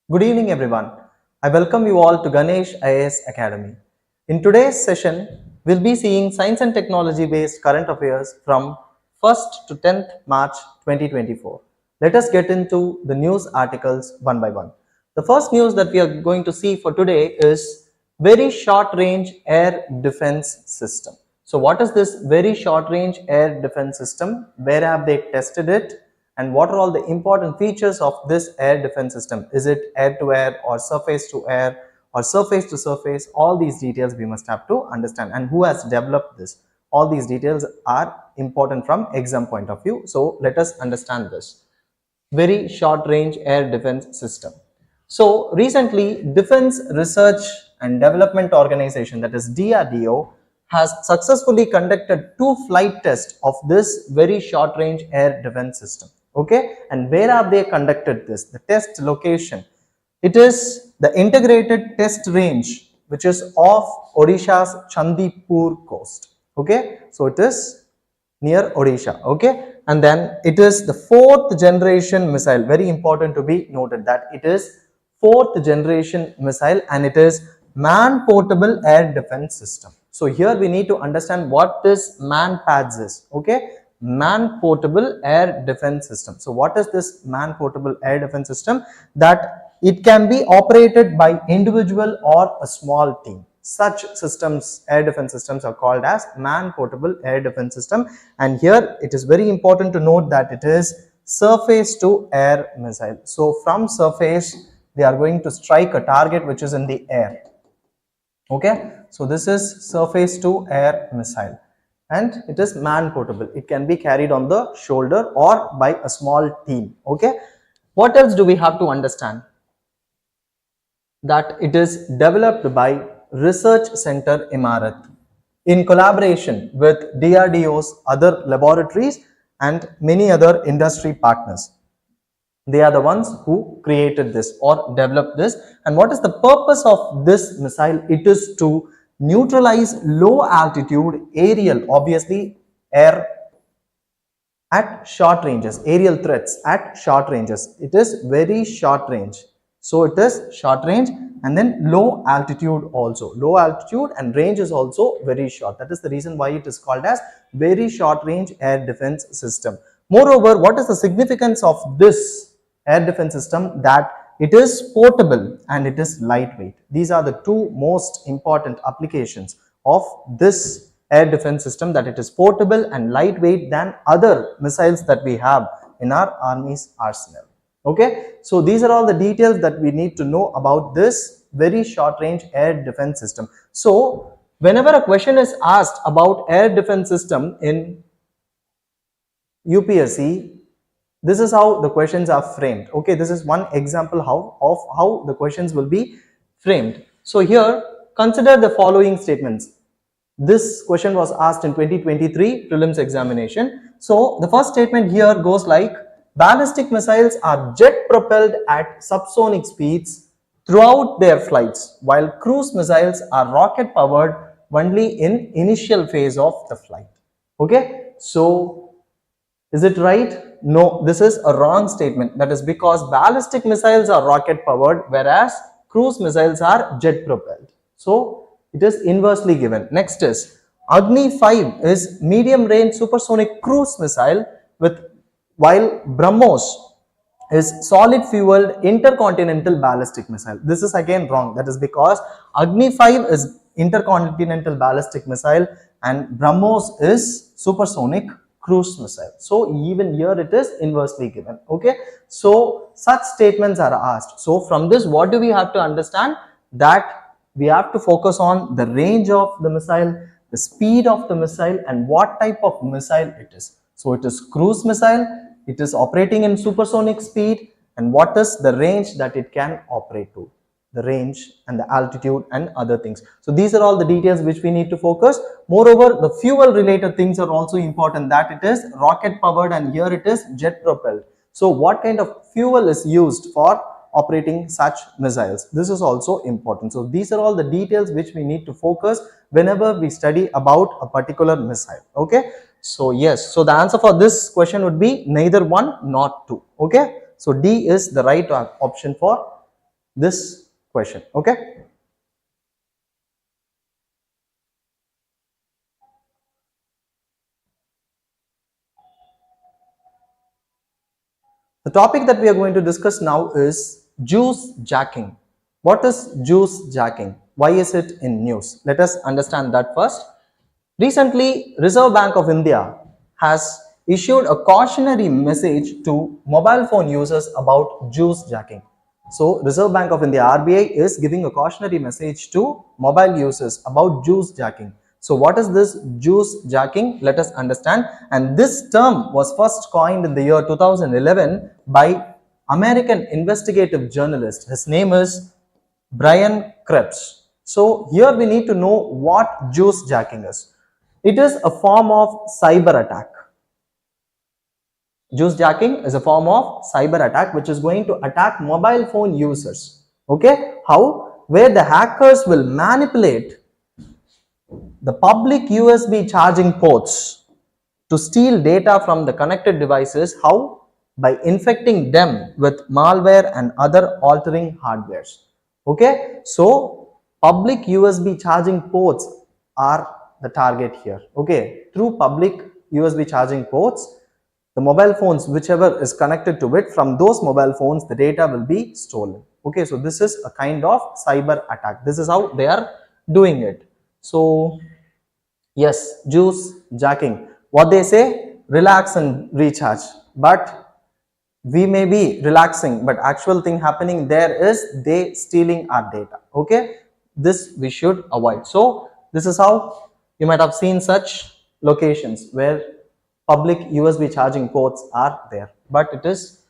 Good evening everyone. I welcome you all to Ganesh IAS Academy. In today's session, we'll be seeing science and technology based current affairs from 1st to 10th March 2024. Let us get into the news articles one by one. The first news that we are going to see for today is Very Short Range Air Defense System. So what is this Very Short Range Air Defense System? Where have they tested it? And what are all the important features of this air defense system? Is it air to air or surface to air or surface to surface? All these details we must have to understand, and who has developed this. All these details are important from exam point of view. So let us understand this. Very short range air defense system. So recently Defense Research and Development Organization, that is DRDO, has successfully conducted 2 flight tests of this very short range air defense system. Okay, and where have they conducted this? The test location, it is the integrated test range which is off Odisha's Chandipur coast. Okay, so it is near Odisha. Okay, and then it is the 4th generation missile. Very important to be noted that it is 4th generation missile and it is man portable air defense system. So here we need to understand what this man pads is. Okay, man portable air defense system. So what is this man portable air defense system? That it can be operated by individual or a small team. Such systems, air defense systems, are called as man portable air defense system. And here it is very important to note that it is surface to air missile. So from surface they are going to strike a target which is in the air. Okay, so this is surface to air missile and it is man portable. It can be carried on the shoulder or by a small team. Okay, what else do we have to understand? That it is developed by Research Center Imarat in collaboration with DRDO's other laboratories and many other industry partners. They are the ones who created this or developed this. And what is the purpose of this missile? It is to neutralize low altitude aerial, obviously air at short ranges, aerial threats at short ranges. It is very short range. So it is short range and then low altitude also. Low altitude and range is also very short. That is the reason why it is called as very short range air defense system. Moreover, what is the significance of this air defense system? That it is portable and it is lightweight. These are the 2 most important applications of this air defense system, that it is portable and lightweight than other missiles that we have in our army's arsenal. Okay, so these are all the details that we need to know about this very short range air defense system. So whenever a question is asked about air defense system in UPSC, this is how the questions are framed. Okay, this is one example of how the questions will be framed. So here consider the following statements. This question was asked in 2023 prelims examination. So the first statement here goes like, ballistic missiles are jet propelled at subsonic speeds throughout their flights, while cruise missiles are rocket powered only in initial phase of the flight. Okay, so is it right? No, this is a wrong statement. That is because ballistic missiles are rocket powered whereas cruise missiles are jet propelled. So it is inversely given. Next is Agni 5 is medium range supersonic cruise missile while BrahMos is solid fueled intercontinental ballistic missile. This is again wrong. That is because Agni 5 is intercontinental ballistic missile and BrahMos is supersonic cruise missile. So even here it is inversely given. Okay, so such statements are asked. So from this, what do we have to understand? That we have to focus on the range of the missile, the speed of the missile, and what type of missile it is. So it is cruise missile, it is operating in supersonic speed, and what is the range that it can operate to, the range and the altitude and other things. So these are all the details which we need to focus. Moreover, the fuel related things are also important, that it is rocket powered and here it is jet propelled. So what kind of fuel is used for operating such missiles? This is also important. So these are all the details which we need to focus whenever we study about a particular missile. Okay, so yes, so the answer for this question would be neither 1 nor 2. Okay, so D is the right option for this question. Okay. The topic that we are going to discuss now is juice jacking. What is juice jacking? Why is it in news? Let us understand that first. Recently, Reserve Bank of India has issued a cautionary message to mobile phone users about juice jacking. So, Reserve Bank of India RBI is giving a cautionary message to mobile users about juice jacking. So, what is this juice jacking? Let us understand. And this term was first coined in the year 2011 by American investigative journalist. His name is Brian Krebs. So here we need to know what juice jacking is. It is a form of cyber attack. Juice jacking is a form of cyber attack which is going to attack mobile phone users. Okay, how? Where the hackers will manipulate the public USB charging ports to steal data from the connected devices. How? By infecting them with malware and other altering hardwares. Okay, so public USB charging ports are the target here. Okay, through public USB charging ports, the mobile phones, whichever is connected to it, from those mobile phones, the data will be stolen. Okay, so this is a kind of cyber attack. This is how they are doing it. So, yes, juice jacking. What they say, relax and recharge. But we may be relaxing, but actual thing happening there is they stealing our data. Okay, this we should avoid. So this is how you might have seen such locations where public USB charging ports are there, but it is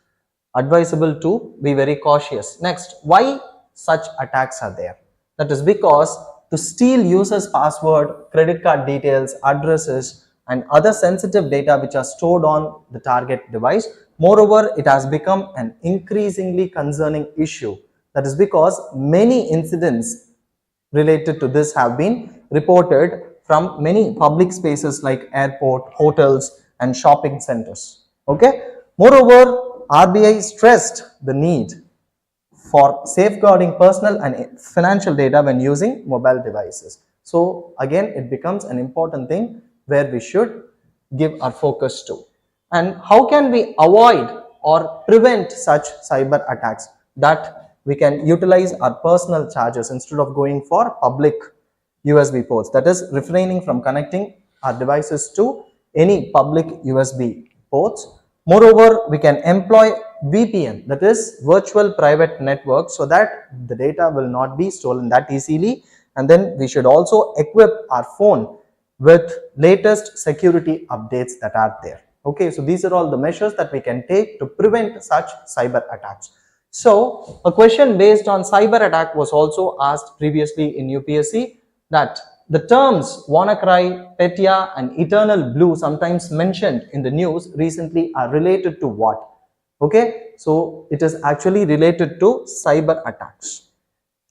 advisable to be very cautious. Next, why such attacks are there? That is because to steal users password, credit card details, addresses and other sensitive data which are stored on the target device. Moreover, it has become an increasingly concerning issue. That is because many incidents related to this have been reported from many public spaces like airport, hotels and shopping centers. Okay. Moreover, RBI stressed the need for safeguarding personal and financial data when using mobile devices. So again, it becomes an important thing where we should give our focus to. And how can we avoid or prevent such cyber attacks? That we can utilize our personal chargers instead of going for public USB ports. That is, refraining from connecting our devices to any public USB ports. Moreover, we can employ VPN, that is virtual private network, so that the data will not be stolen that easily. And then we should also equip our phone with latest security updates that are there. Okay, so these are all the measures that we can take to prevent such cyber attacks. So a question based on cyber attack was also asked previously in UPSC, that the terms WannaCry, Petya and Eternal Blue, sometimes mentioned in the news recently, are related to what? Okay, so it is actually related to cyber attacks.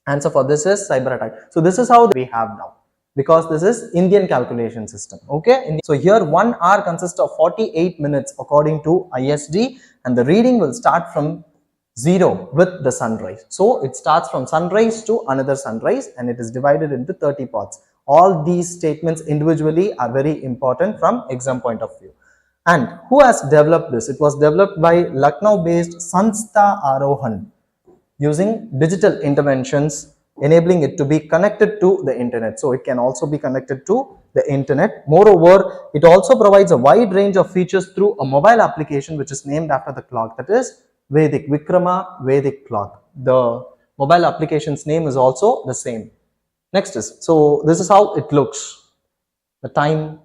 Answer for this is cyber attack. So this is how we have now, because this is Indian calculation system. Okay, so here 1 hour consists of 48 minutes according to ISD, and the reading will start from 0 with the sunrise. So it starts from sunrise to another sunrise, and it is divided into 30 parts. All these statements individually are very important from exam point of view. And who has developed this? It was developed by Lucknow based Sanstha Arohan, using digital interventions, enabling it to be connected to the internet. So it can also be connected to the internet. Moreover, it also provides a wide range of features through a mobile application which is named after the clock, that is Vedic, Vedic clock. The mobile application's name is also the same. Next is, so this is how it looks. The time,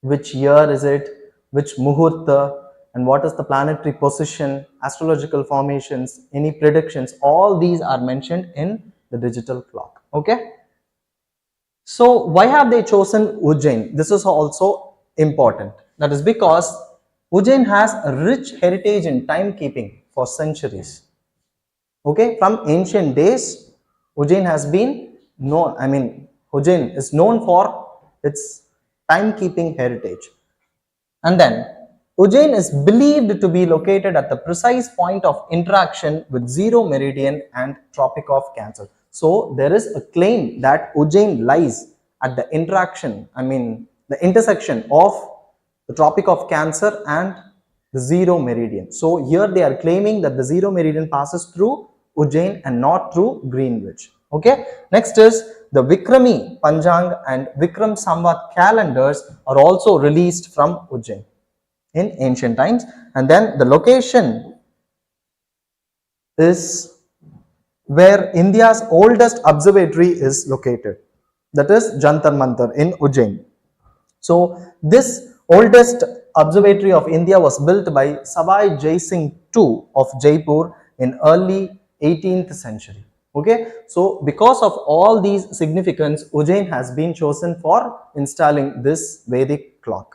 which year is it, which muhurta, and what is the planetary position, astrological formations, any predictions, all these are mentioned in the digital clock. Okay. So why have they chosen Ujjain? This is also important. That is because Ujjain has a rich heritage in timekeeping for centuries. Okay, from ancient days, Ujjain has been known, Ujjain is known for its timekeeping heritage. And then Ujjain is believed to be located at the precise point of interaction with zero meridian and Tropic of Cancer. So there is a claim that Ujjain lies at the interaction, the intersection of the Tropic of Cancer and the zero meridian. So here they are claiming that the zero meridian passes through Ujjain and not through Greenwich. Okay. Next is the Vikrami Panjang and Vikram Samvat calendars are also released from Ujjain in ancient times, and then the location is where India's oldest observatory is located, that is Jantar Mantar in Ujjain. So this oldest observatory of India was built by Savai Jai Singh II of Jaipur in early 18th century. Okay, so because of all these significance, Ujjain has been chosen for installing this Vedic clock.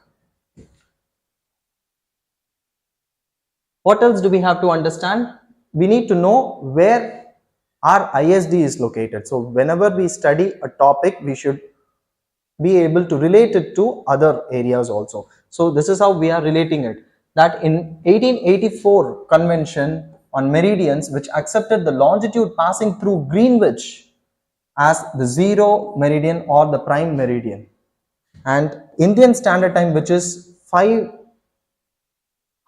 What else do we have to understand? We need to know where our ISD is located. So whenever we study a topic, we should be able to relate it to other areas also. So this is how we are relating it. That in 1884 convention on meridians, which accepted the longitude passing through Greenwich as the zero meridian or the prime meridian, and Indian Standard Time, which is 5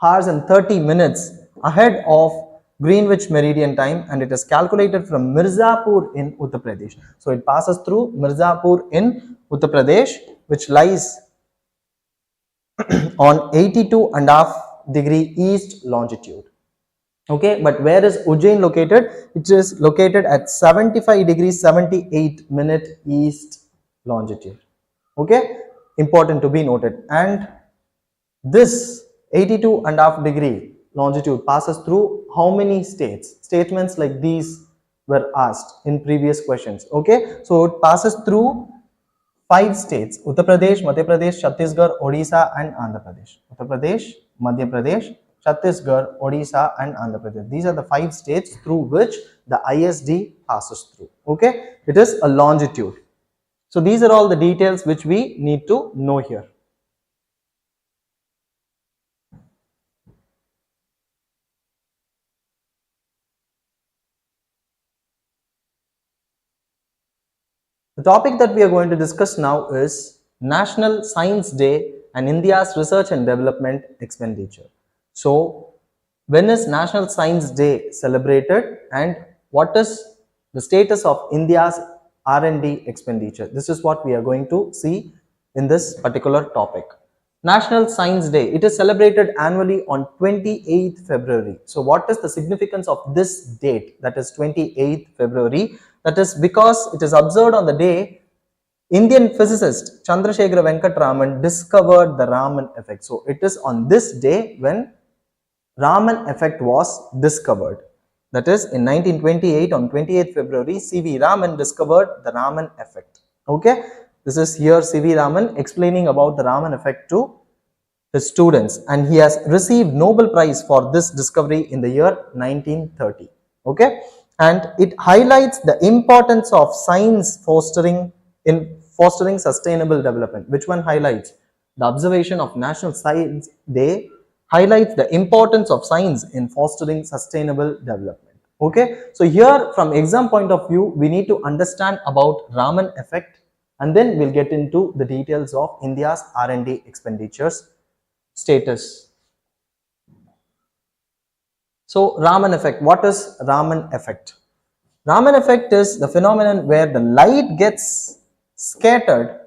hours and 30 minutes ahead of Greenwich Meridian time, and it is calculated from Mirzapur in Uttar Pradesh. So it passes through Mirzapur in Uttar Pradesh, which lies on 82.5-degree east longitude. Okay, but where is Ujjain located? It is located at 75 degrees 78 minute east longitude. Okay, important to be noted. And this 82.5-degree longitude passes through how many states? Statements like these were asked in previous questions. Okay, so it passes through 5 states: Uttar Pradesh, Madhya Pradesh, Chhattisgarh, Odisha, and Andhra Pradesh. Uttar Pradesh, Madhya Pradesh, Chhattisgarh, Odisha, and Andhra Pradesh. These are the 5 states through which the ISD passes through. Okay, it is a longitude. So these are all the details which we need to know here. The topic that we are going to discuss now is National Science Day and India's research and development expenditure. So, when is National Science Day celebrated and what is the status of India's R&D expenditure? This is what we are going to see in this particular topic. National Science Day, it is celebrated annually on 28th February. So what is the significance of this date, that is 28th February? That is because it is observed on the day Indian physicist Chandrasekhara Venkat Raman discovered the Raman effect. So it is on this day when Raman effect was discovered. That is in 1928 on 28th February, C.V. Raman discovered the Raman effect. Okay, this is here C.V. Raman explaining about the Raman effect to his students, and he has received Nobel Prize for this discovery in the year 1930. Okay, and it highlights the importance of science fostering sustainable development. Which one highlights? The observation of National Science Day highlights the importance of science in fostering sustainable development. Okay, so here from exam point of view, we need to understand about Raman effect, and then we'll get into the details of India's R&D expenditures status. So Raman effect, what is Raman effect? Raman effect is the phenomenon where the light gets scattered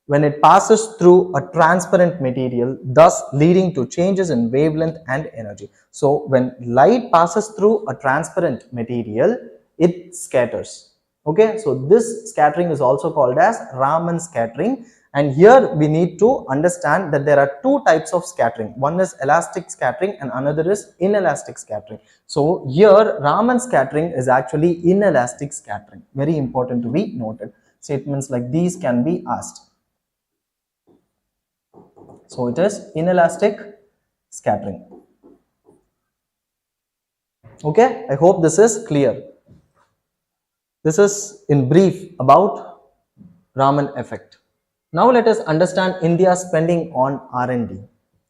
when it passes through a transparent material, thus leading to changes in wavelength and energy. So when light passes through a transparent material, it scatters. Okay, so this scattering is also called as Raman scattering. And here we need to understand that there are 2 types of scattering. One is elastic scattering and another is inelastic scattering. So here Raman scattering is actually inelastic scattering. Very important to be noted. Statements like these can be asked. So it is inelastic scattering. Okay, I hope this is clear. This is in brief about Raman effect. Now let us understand India's spending on R&D.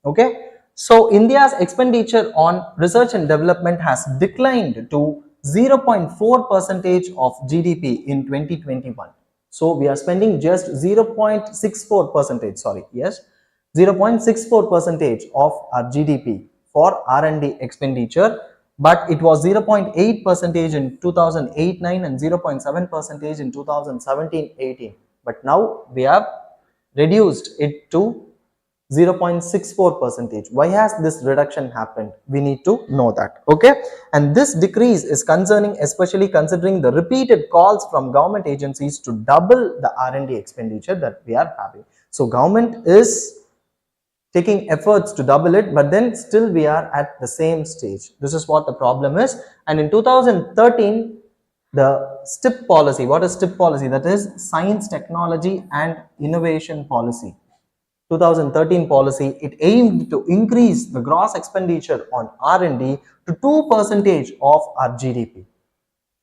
Okay, So India's expenditure on research and development has declined to 0.4 percentage of GDP in 2021. So we are spending just 0.64 percentage, sorry, yes, 0.64 percentage of our GDP for R&D expenditure, but it was 0.8 percentage in 2008-9 and 0.7 percentage in 2017-18. But now we have reduced it to 0.64 percentage. Why has this reduction happened? We need to know that. Okay, and this decrease is concerning, especially considering the repeated calls from government agencies to double the R&D expenditure that we are having. So government is taking efforts to double it, but then still we are at the same stage. This is what the problem is. And in 2013, the STIP policy, what is STIP policy? That is Science, Technology and Innovation Policy. 2013 policy, it aimed to increase the gross expenditure on R&D to 2% of our GDP.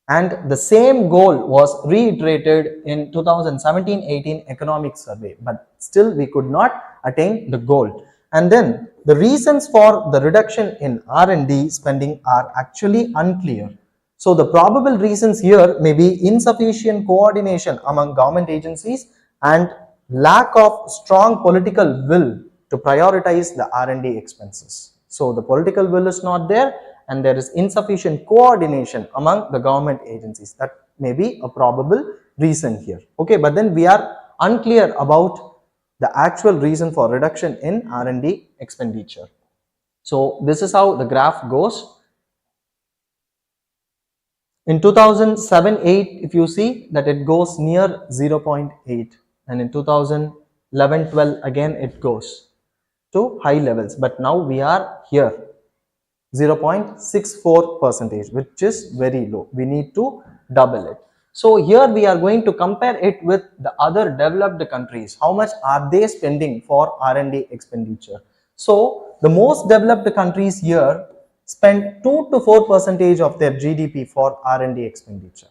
And the same goal was reiterated in 2017-18 economic survey, but still we could not attain the goal. And then the reasons for the reduction in R&D spending are actually unclear. So the probable reasons here may be insufficient coordination among government agencies and lack of strong political will to prioritize the R&D expenses. So the political will is not there, and there is insufficient coordination among the government agencies. That may be a probable reason here. Okay, but then we are unclear about the actual reason for reduction in R&D expenditure. So this is how the graph goes. In 2007-8, if you see that it goes near 0.8, and in 2011-12 again it goes to high levels, but now we are here 0.64 percentage, which is very low. We need to double it. So here we are going to compare it with the other developed countries. How much are they spending for R&D expenditure? So the most developed countries here spend 2 to 4 percentage of their GDP for R&D expenditure.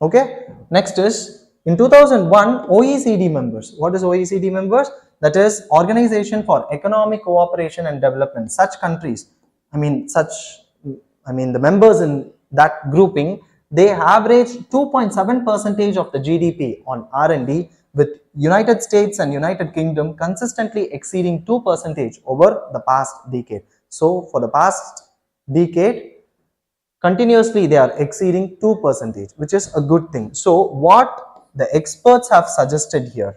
Okay, next is in 2001 OECD members. What is OECD members? That is Organization for Economic Cooperation and Development. Such countries, the members in that grouping, they average 2.7 percentage of the GDP on R&D, with United States and United Kingdom consistently exceeding 2 percentage over the past decade. So for the past decade, continuously they are exceeding 2 percentage, which is a good thing. So what the experts have suggested here,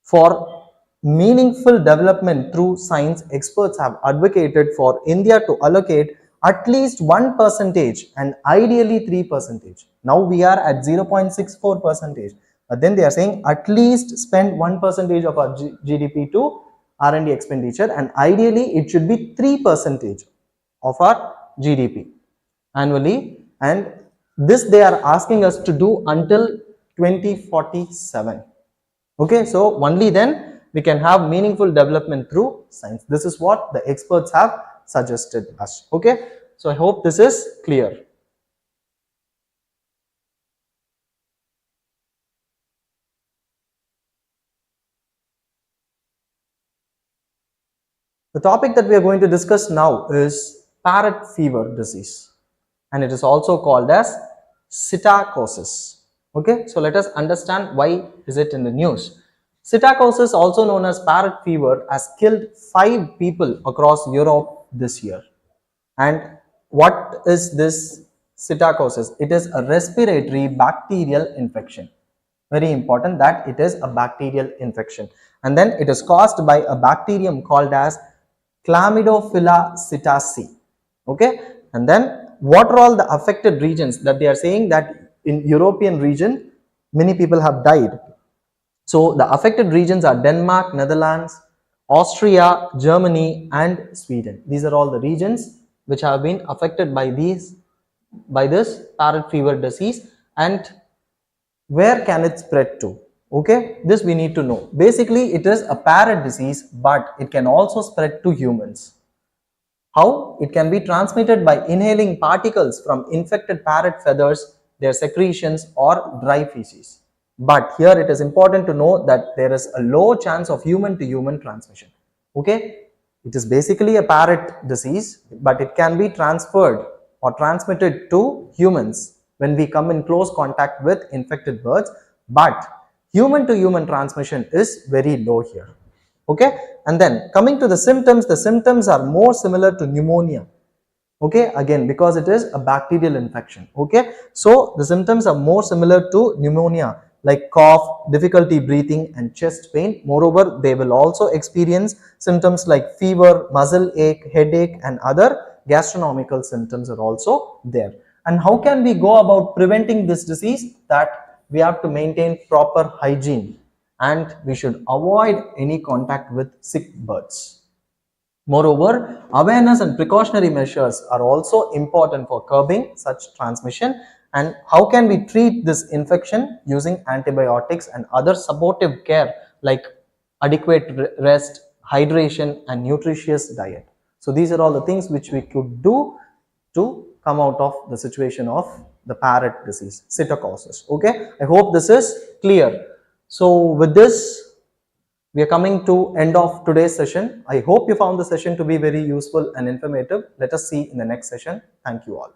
for meaningful development through science, experts have advocated for India to allocate at least 1 percentage and ideally 3 percentage. Now we are at 0.64 percentage, but then they are saying at least spend 1 percentage of our GDP to R&D expenditure, and ideally it should be 3 percentage of our GDP annually, and this they are asking us to do until 2047. Okay, so only then we can have meaningful development through science. This is what the experts have suggested us. Okay, so I hope this is clear. The topic that we are going to discuss now is parrot fever disease, and it is also called as psittacosis. Okay, so let us understand why is it in the news. Psittacosis, also known as parrot fever, has killed 5 people across Europe this year. And what is this psittacosis? It is a respiratory bacterial infection. Very important that it is a bacterial infection, and then it is caused by a bacterium called as Chlamydophila psittaci. Okay, and then what are all the affected regions that they are saying that in European region many people have died. So the affected regions are Denmark, Netherlands, Austria, Germany and Sweden. These are all the regions which have been affected by this parrot fever disease. And where can it spread to? Okay, this we need to know. Basically it is a parrot disease, but it can also spread to humans. How? It can be transmitted by inhaling particles from infected parrot feathers, their secretions or dry feces. But here it is important to know that there is a low chance of human to human transmission. Okay, It is basically a parrot disease, but it can be transferred or transmitted to humans when we come in close contact with infected birds, but human to human transmission is very low here. Okay, and then coming to the symptoms are more similar to pneumonia. Okay, again, because it is a bacterial infection. Okay, so the symptoms are more similar to pneumonia, like cough, difficulty breathing, and chest pain. Moreover, they will also experience symptoms like fever, muscle ache, headache, and other gastronomical symptoms are also there. And how can we go about preventing this disease? That we have to maintain proper hygiene and we should avoid any contact with sick birds. Moreover, awareness and precautionary measures are also important for curbing such transmission. And how can we treat this infection? Using antibiotics and other supportive care like adequate rest, hydration, and nutritious diet. So these are all the things which we could do to come out of the situation of the parrot disease, psittacosis. Okay, I hope this is clear. So with this, we are coming to end of today's session. I hope you found the session to be very useful and informative. Let us see in the next session. Thank you all.